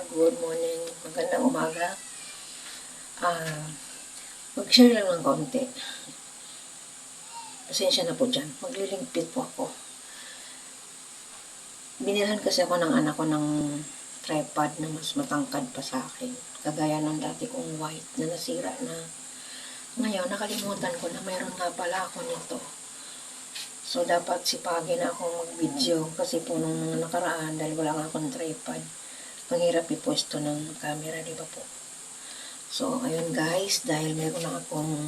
good morning, magandang umaga. Mag-share lang ng konti. Pasensya na po dyan, maglilingpit po ako. Binilhan kasi ako ng anak ko ng tripod na mas matangkad pa sa akin. Kagaya ng dati kong white na nasira na. Ngayon, nakalimutan ko na mayroon nga pala ako nito. So, dapat sipagin na akong mag-video kasi po nung mga nakaraan, dahil wala nga akong tripod, mahirap ipwesto ng camera, di ba po? So, ayun guys, dahil meron na akong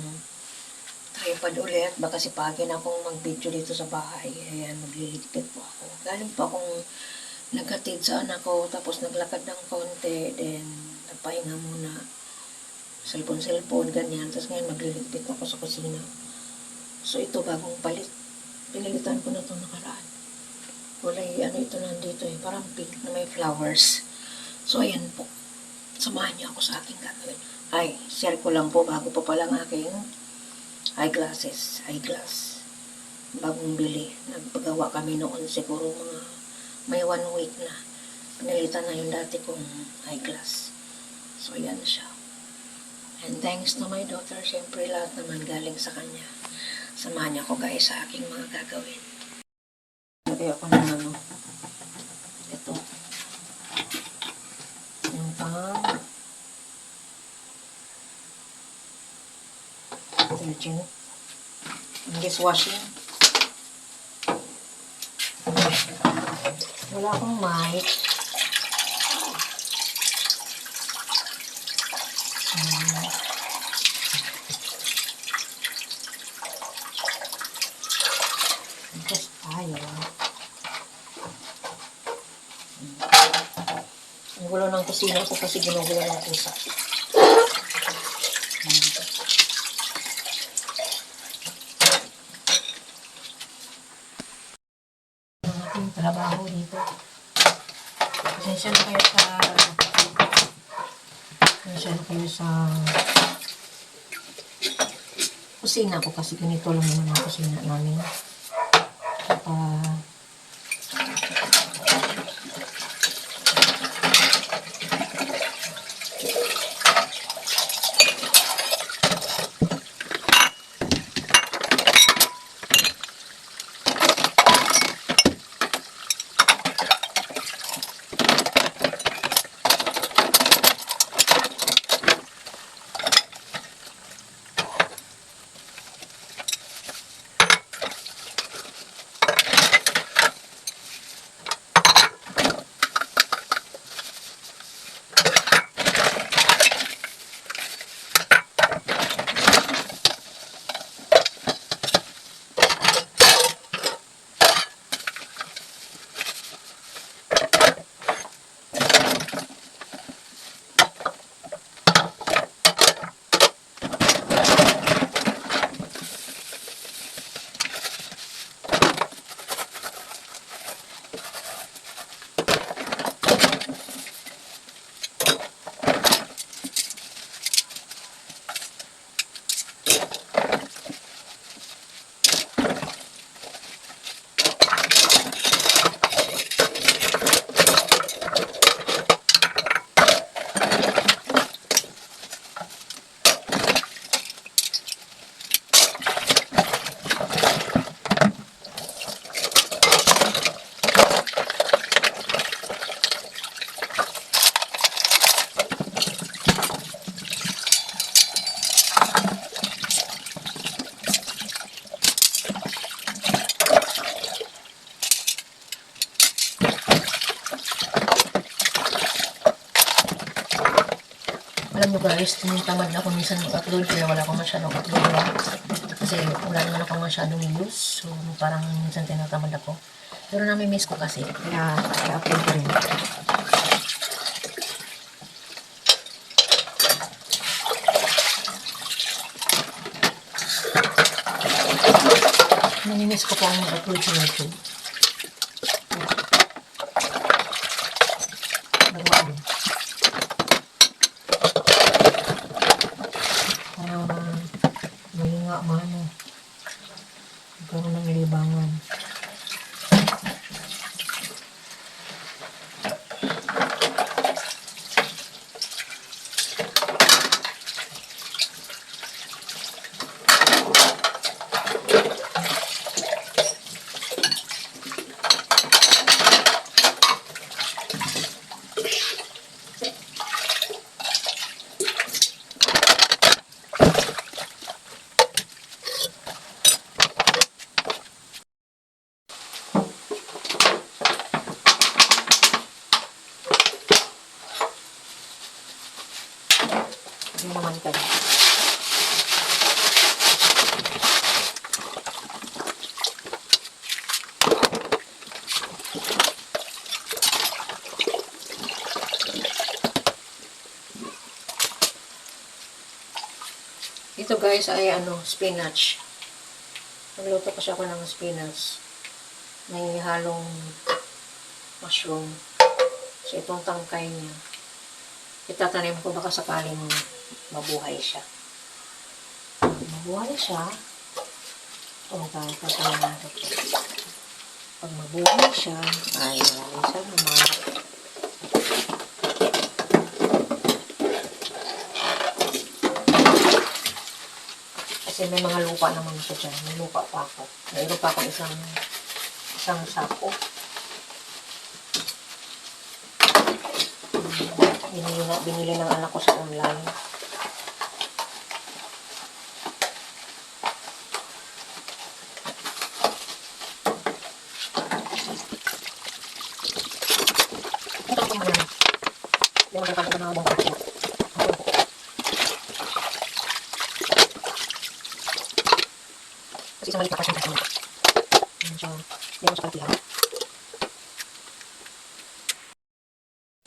tripod ulit, baka sipagin akong mag-video dito sa bahay. Ayan, magliligpit po ako. Galing po akong nagkatid sa anak ko, tapos naglakad ng konti, then nagpahinga muna. Cellphone, ganyan. Tapos ngayon magliligpit ako sa kusina. So, ito bagong palit. Pinalitan ko na itong nakaraan. Kulay, ito nandito parang pink na may flowers. So, ayan po. Samahan niyo ako sa aking gagawin. Ay, share ko lang po bago pa palang aking eyeglass. Bagong bili. Nagpagawa kami noon siguro mga may 1 week na. Pinalitan na yung dati kong eyeglass. So, ayan siya. And thanks to my daughter, syempre lahat naman galing sa kanya. Samahan niyo ako guys sa aking mga gagawin. Lagay ako ng ito. Yung detergent. Yung dishwashing. Wala akong mic. Tapos tayo. Ang gulo ng kusina ko kasi ginugulo ng pusa. Ang ating trabaho dito. Pasensya na kayo sa kusina ko kasi ganito lang naman ang kusina namin. Alam nyo guys, tamad ako minsan mag-upload kaya wala akong masyadong upload lang. Kasi wala naman akong masyadong use. So parang minsan tinatamad ako. Pero nami-miss ko kasi. Kaya i-upload ko rin. Nami-miss ko po ang mag-upload sa YouTube. Nagawa din. Mahinga mano. Magkaroon ng libangan. matangkad. Ito guys ay spinach. Nagluto ko siya ako ng spinach. May halong mushroom. So itong tangkay niya, itatanim ko baka sakaling mabuhay siya. Mabuhay siya. Tatanim natin siya. Pag mabuhay siya, ay isa naman. Kasi may mga lupa naman siya dyan. May lupa pa ako. Mayroon pa ako isang sako. Binili ng anak ko sa online. Ito ko muna. Hindi mo kaya ng mga bongkak. Kasi isang maliit na kasi ito. Hindi mo siya kalpihan.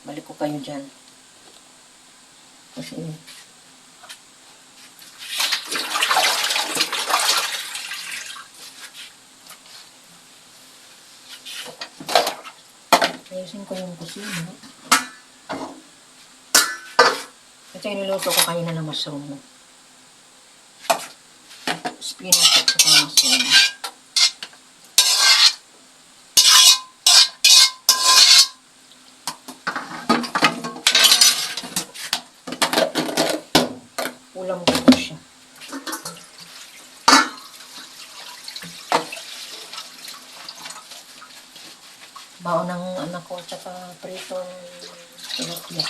Balik ko kayo dyan. Kasi ayusin ko yung kusina. Ito yung niluto ko kanina na mushroom. Spinach at saka mushroom. Ulam ko po siya. Baon ng anak ko at saka pritong tilapia.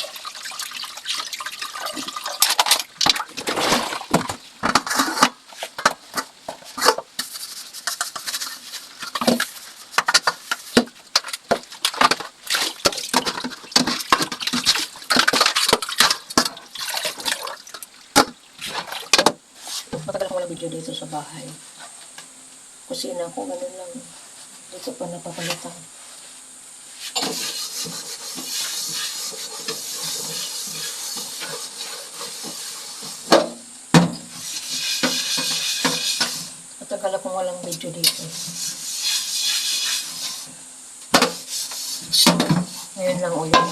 Matagal ako walang video dito sa bahay. Kusina ko, ganun lang. Dito pa napapalitan. Matagal akong walang video dito. Ngayon lang ulit.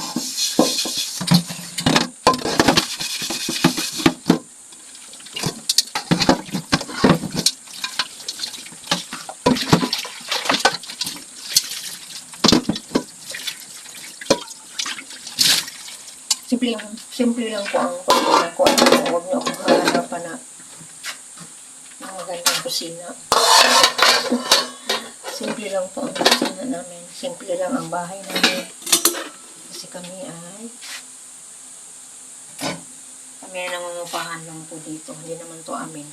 Simple lang po ang pagkula ko. Huwag niyo akong hahanapan na magandang kusina. Simple lang po ang kusina namin. Simple lang ang bahay namin. Kasi kami nangungupahan lang po dito. Hindi naman to amin.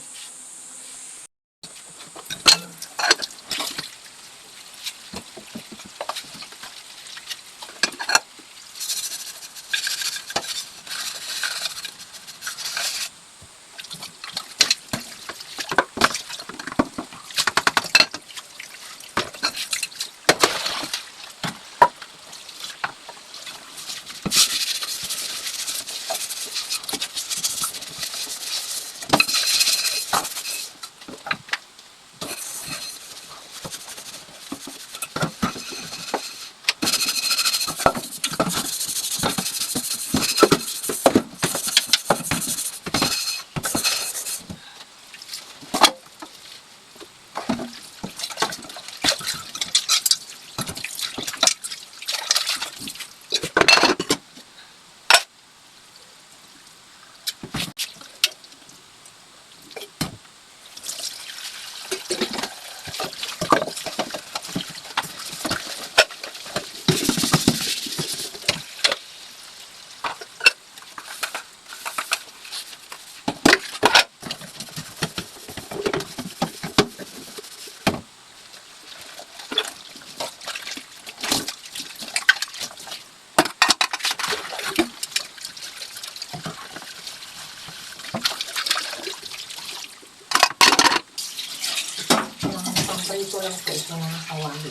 prito lang po ito ng kawali.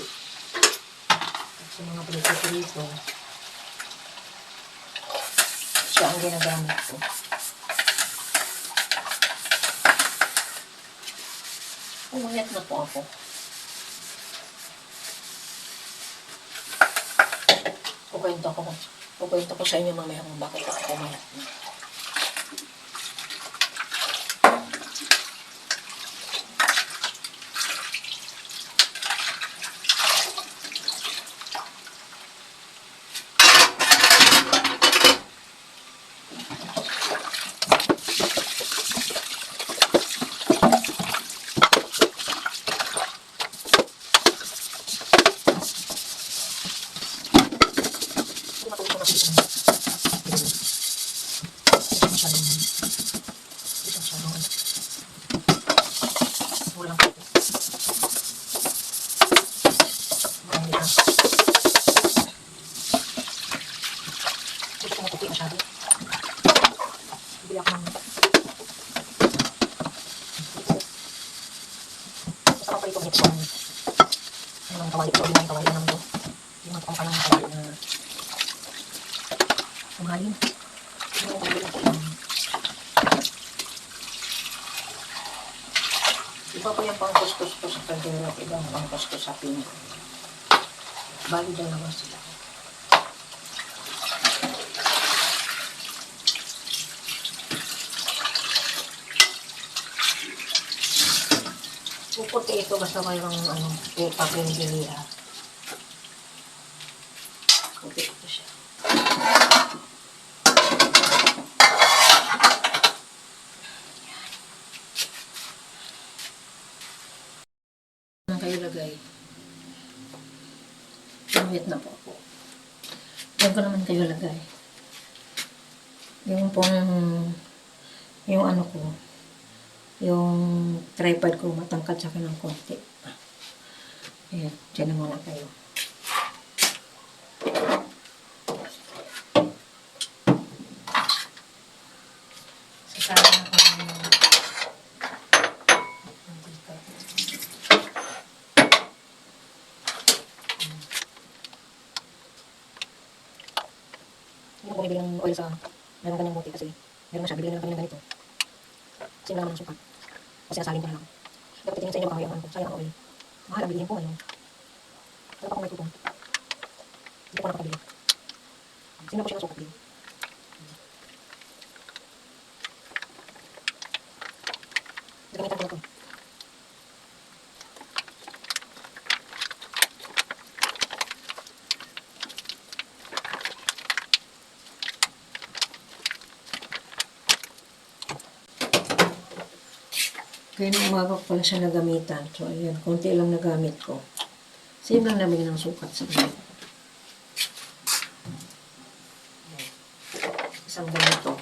At sa mga prito-prito, siya ang ginagamit ko. Umayat na po ako. Kukwento ko sa inyo mamaya kung bakit ako umayat na. Iba po yung pangkuskus ko sa kaldero at ibang pangkuskus sa pinya. Bali dalawa sila. Puputi ito basta mayroong papel-giliya. Puti ito siya. Kayo lagay. Umayat na po ako. Diyan ko naman kayo lagay. Yung pong, yung ano ko, yung tripod ko matangkad sa akin ng konti. Ayan, dyan na muna kayo. Sasama na ko ng hindi ko bumibili ng oil sa meron kanyang buti kasi meron na siya, bibili na lang kami ng ganito. Kasi wala naman ng sukat. Kasi nasalin ko na lang. Dapat tingin sa inyo baka ang ano ko, sayang ang oil. Mahal ang bilihin ko ngayon. Ano pa kung may kupon? Hindi ko nakapabili. Sino po siya ng sukat din? Nagamitan ko na ito. Kaya nung umaga ko pala siya nagamitan. So, ayan, konti lang nagamit ko. Same lang namin ng sukat sa mga. Isang ganito.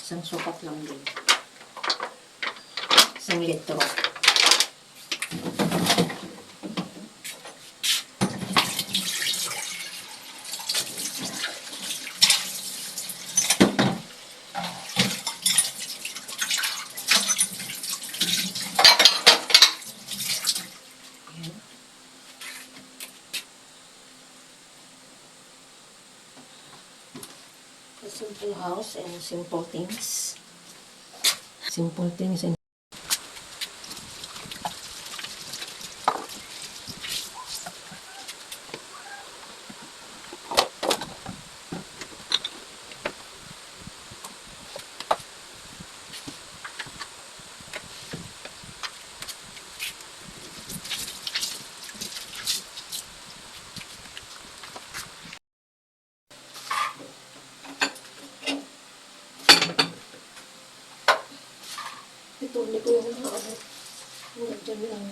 Isang sukat lang din. Isang litro. A simple house and simple things. Simple things and ito, hindi ko yung mga ano. Nandiyan lang.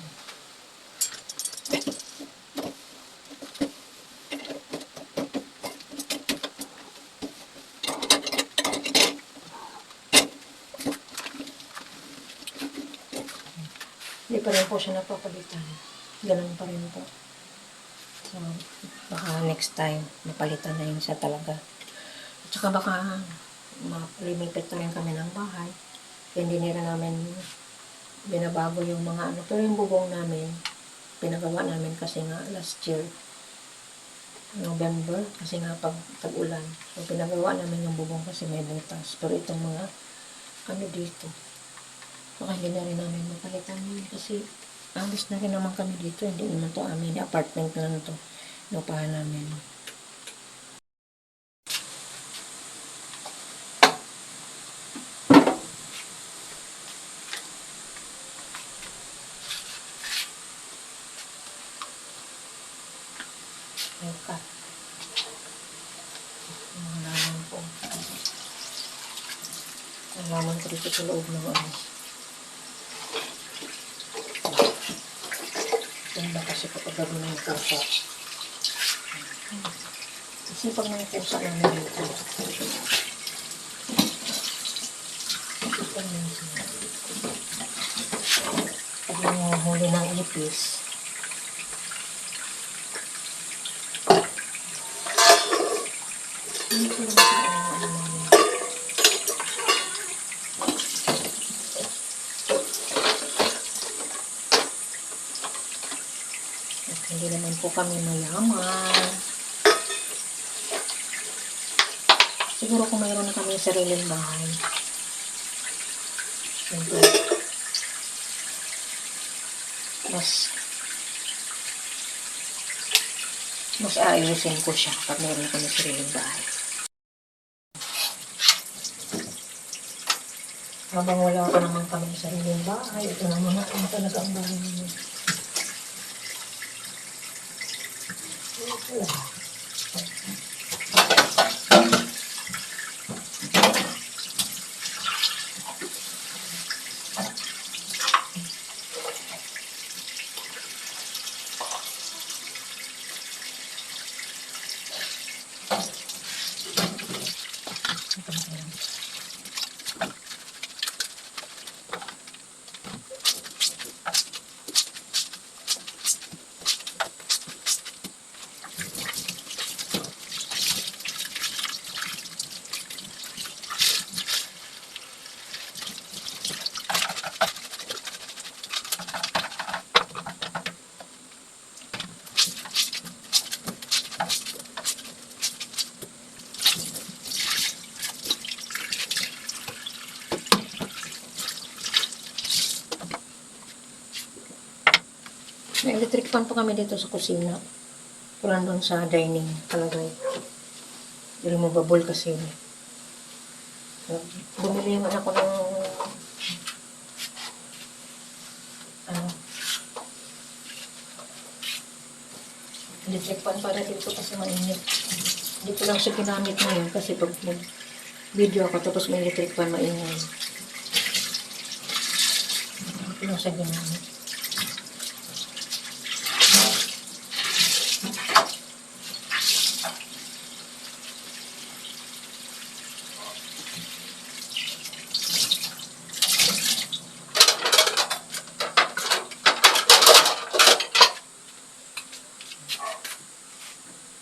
Hindi pa rin po siya napapalitan. Ganun pa rin po. So, baka next time, mapalitan na yun siya talaga. At saka baka ma-limited na rin kami ng bahay. Hindi nila namin binabago yung mga ano. Pero yung bubong namin, pinagawa namin kasi nga last year, November, kasi nga pag tag-ulan. So, pinagawa namin yung bubong kasi may butas. Pero itong mga, ano dito, baka hindi na rin namin mapalitan yun kasi alis na rin naman kami dito. Hindi naman to amin. Apartment na lang to. Lupahan namin. Cut. Ang laman po. Ang laman ko dito sa loob ng ano. Ganda kasi kapag gano'n ng pusa. Kasi pag ng pusa namin dito. Pag nanguhuli ng ipis, hindi naman po kami mayaman. Siguro kung mayroon na kami sariling bahay, siyempre, mas aayusin ko siya pag mayroon na kami sariling bahay. Habang wala pa naman kami sariling bahay, ito naman ang talaga ang bahay namin. Wala. May electric fan po kami dito sa kusina. Pulan doon sa dining talagay. Removable kasi. Bumili yung anak ko ng electric fan para dito kasi mainit. Hindi ko lang siya ginamit ngayon kasi pag video ako tapos may electric fan maingay. Hindi ko lang siya ginamit.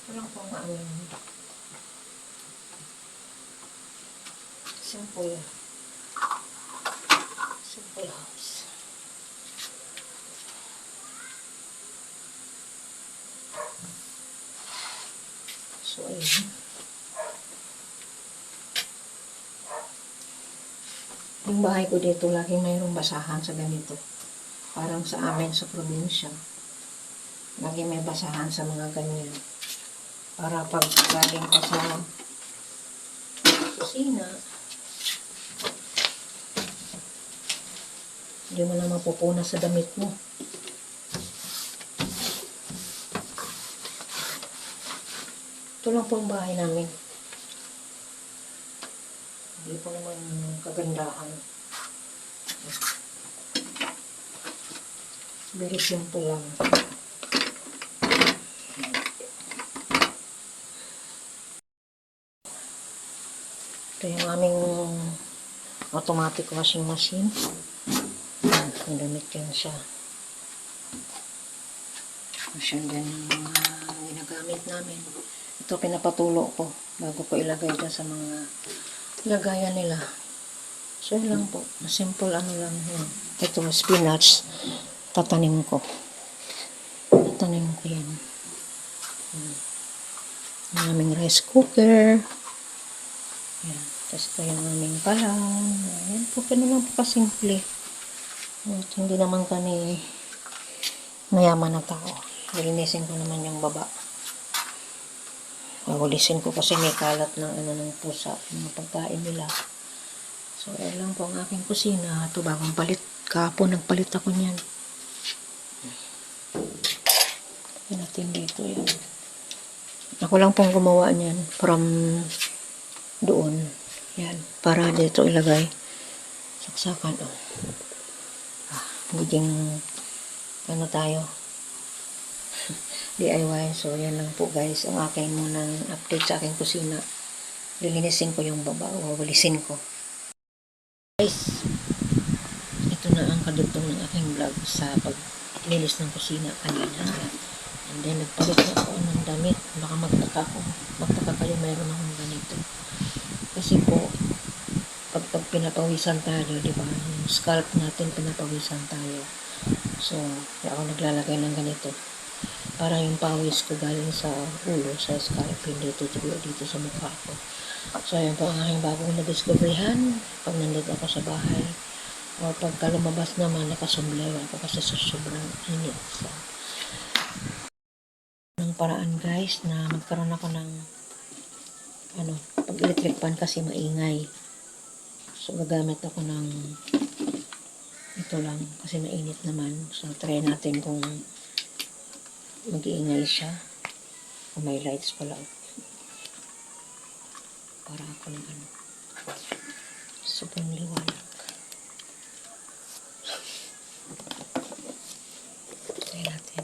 Walang pong simple house. So, ayun. Yung bahay ko dito, laging mayroong basahan sa ganito. Parang sa amin sa probinsya. Laging may basahan sa mga ganyan. Para pag galing ka sa kusina, hindi mo na mapupuna sa damit mo. Ito lang po ang bahay namin. Hindi po naman kagandahan. Very simple lang. Ito yung aming automatic washing machine. Ang damit yan siya. Siya din yung mga ginagamit namin. Ito pinapatulo ko bago ko ilagay dyan sa mga lagayan nila. So, yun lang po. Simple ano lang. Yan. Ito, spinach. Tatanim ko. Tatanim ko yan. Ang aming rice cooker. Yan. Tapos ito yung aming palang. Yan po. Ganun lang po kasimple. At hindi naman kami mayaman na tao. Lilinisin ko naman yung baba. Nahulisin ko kasi may kalat ng ng pusa. Yung pagkain nila. So, ayan lang po ang aking kusina. Ito bagong palit. Kahapon nagpalit ako niyan. Yan natin dito yan. Ako lang pong gumawa niyan from doon. Yan. Para dito ilagay. Saksakan. Oh. Magiging ano tayo. DIY. So, yan lang po guys. Ang aking munang update sa aking kusina. Lilinisin ko yung baba. Wawalisin ko. Guys, ito na ang kadugtong ng aking vlog sa paglinis ng kusina kanina. And then, nagpalit na ako ng damit. Baka magtaka kayo mayroon akong ganito. Kasi po, pag pinapawisan tayo, di ba? Yung scalp natin, pinapawisan tayo. So, ako naglalagay ng ganito. Para yung pawis ko galing sa ulo, sa scalp, hindi tutulo dito sa mukha ko. So, yun po ang aking bagong na-discoveryhan pag nandito ako sa bahay. O pagka lumabas naman, nakasumblewan ko kasi sa sobrang init. So, ng paraan guys na magkaroon ako ng pag electric pan kasi maingay. So, gagamit ako ng ito lang kasi mainit naman. So, try natin kung mag-iingay siya. Kung may lights pala. Para ako ng sobrang liwanag. Try natin.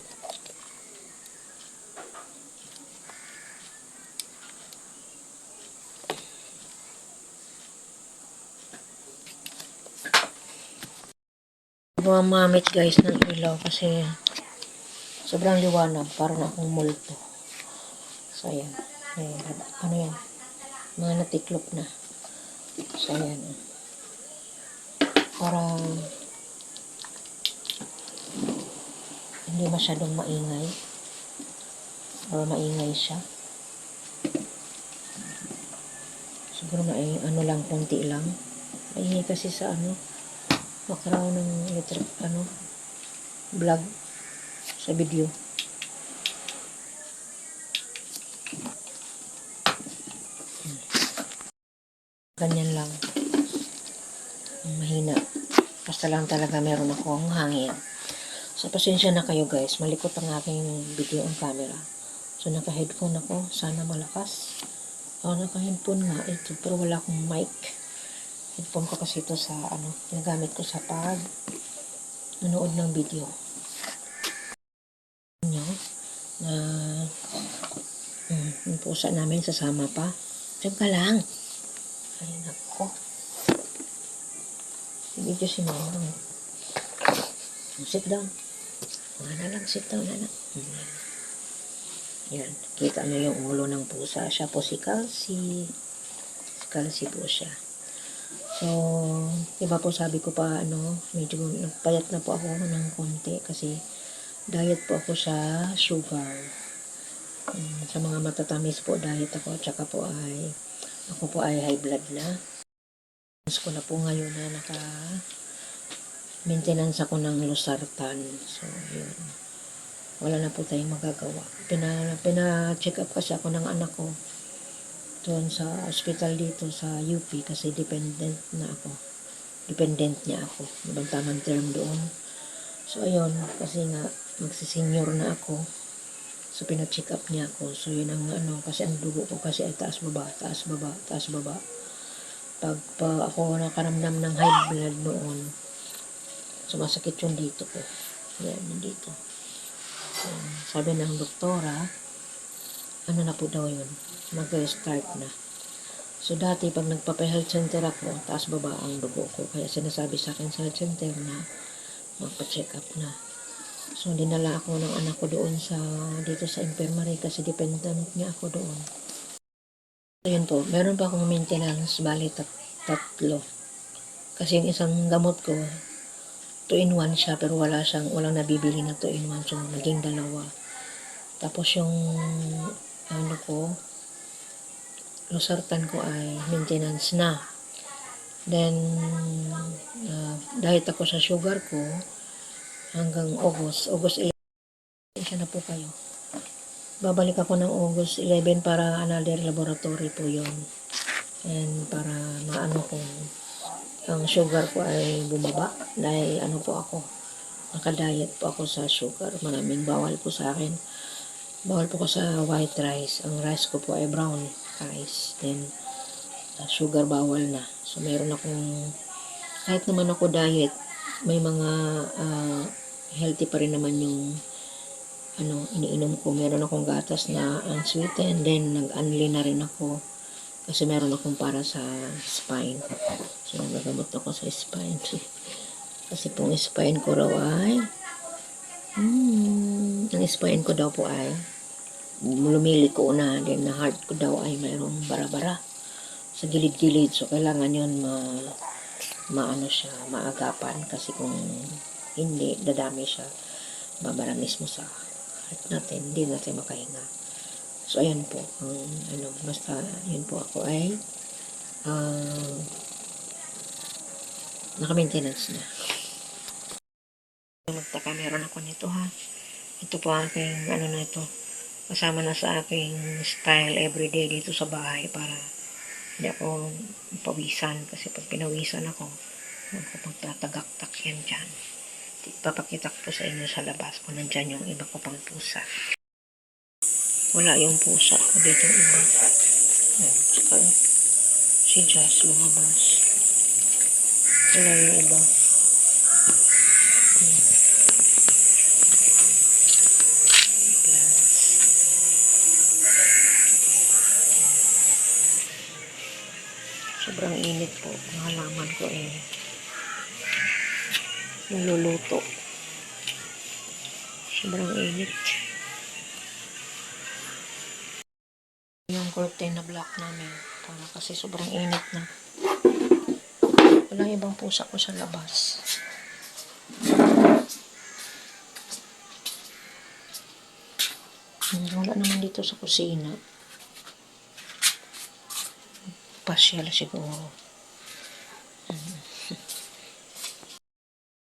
Gumamit guys ng ilaw kasi sobrang liwanag. Parang akong multo. So, ayan. Ano yan? Mga natiklop na. So, ayan. Para hindi masyadong maingay. Or maingay siya. Siguro lang, konti lang. Maingay kasi sa background ng electric, vlog sa video. Ganyan lang. Mahina. Basta lang talaga meron akong hangin. So, pasensya na kayo guys. Malikot ang aking video ang camera. So, naka-headphone ako. Sana malakas. Naka-headphone nga ito. Pero wala akong mic. Headphone ko kasi ito sa ginagamit ko sa nanood ng video. Yung pusa namin sasama pa. Diyan ka lang. Ay, nako. Video si mama. Sit down. Sit down, anak. Yan. Kita nyo yung ulo ng pusa. Siya po si Kelsey. Si Kelsey po siya. So, iba po sabi ko pa, medyo nagpayat na po ako ng konti kasi diet po ako sa sugar. Sa mga matatamis po, diet ako. Tsaka po ako po ay high blood na. Ko na po ngayon na maintenance ako ng losartan. So, yun. Wala na po tayong magagawa. Pina-check up kasi ako ng anak ko doon sa hospital dito sa UP kasi dependent niya ako. Ibang tamang term doon. So, ayun. Kasi nga, magsisenior na ako. So, pina-check up niya ako. So, yun ang kasi ang dugo ko kasi ay taas-baba, taas-baba, taas-baba. Pag ako nakaramdam ng high blood noon, sumasakit yung dito ko. Yan, dito. So, sabi ng doktora, na po daw yun, mag-restart na. So, dati pag nagpapa-health center ako, taas-baba ang dugo ko. Kaya sinasabi sa akin sa health center na magpa-check up na. So, dinala ako ng anak ko doon dito sa infirmary kasi dependent niya ako doon. So, yun po. Meron pa akong maintenance, bali tatlo. Kasi yung isang gamot ko, 2-in-1 siya, pero walang nabibili na 2-in-1. So, naging dalawa. Tapos yung, ano ko, losartan ko ay maintenance na. Then, diet ako sa sugar ko hanggang August 11. Siya na po kayo. Babalik ako ng August 11 para another laboratory po yon. And para maano kung ang sugar ko ay bumaba. Dahil ano po ako, nakadiet po ako sa sugar. Maraming bawal po sa akin. Bawal po ko sa white rice. Ang rice ko po ay brown rice. Then, sugar bawal na. So, meron akong, kahit naman ako diet, may mga healthy pa rin naman yung iniinom ko. Meron akong gatas na unsweetened. Then, nag-unli na rin ako. Kasi meron akong para sa spine. So, nagagamot ako sa spine. Kasi pong spine ko raw ay, ang spine ko daw po ay, lumiliko na. Then, na heart ko daw ay mayroong bara-bara sa gilid-gilid. So, kailangan yun maano siya, maagapan. Kasi kung hindi, dadami siya. Babara mismo sa heart natin. Hindi natin makahinga. So, ayan po. Basta, yun po ako ay naka-maintenance na. Magtaka, meron ako nito ha. Ito po aking, na ito. Kasama na sa aking style everyday dito sa bahay para hindi ako pawisan. Kasi pag pinawisan ako magtatagaktak yan dyan. Papakita ko po sa inyo sa labas kung nandyan yung iba ko pang pusa. Wala yung pusa ko dito iba. Saka si Jazz lumabas. Wala yung iba. Sobrang init po. Ang halaman ko naluluto. Sobrang init. Yung curtain na black namin. Para kasi sobrang init na. Walang ibang pusa ko sa labas. Wala naman dito sa kusina. Pasyal siguro.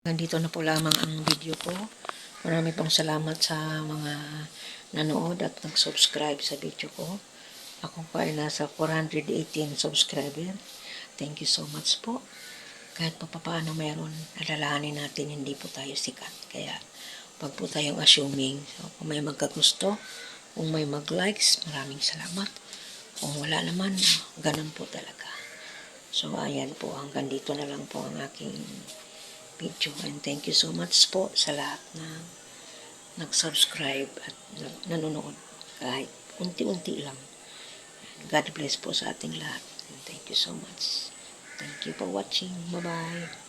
Nandito na po lamang ang video ko. Marami pong salamat sa mga nanood at nag-subscribe sa video ko. Ako po ay nasa 418 subscriber. Thank you so much po. Kahit pa paano meron, alalahanin natin hindi po tayo sikat. Kaya pag po tayong assuming, so, kung may magkagusto, kung may mag-likes, maraming salamat. Kung wala naman, ganun po talaga. So, ayan po, hanggang dito na lang po ang aking video. And thank you so much po sa lahat na nag-subscribe at nanonood kahit unti-unti lang. God bless po sa ating lahat. And thank you so much. Thank you for watching. Bye-bye.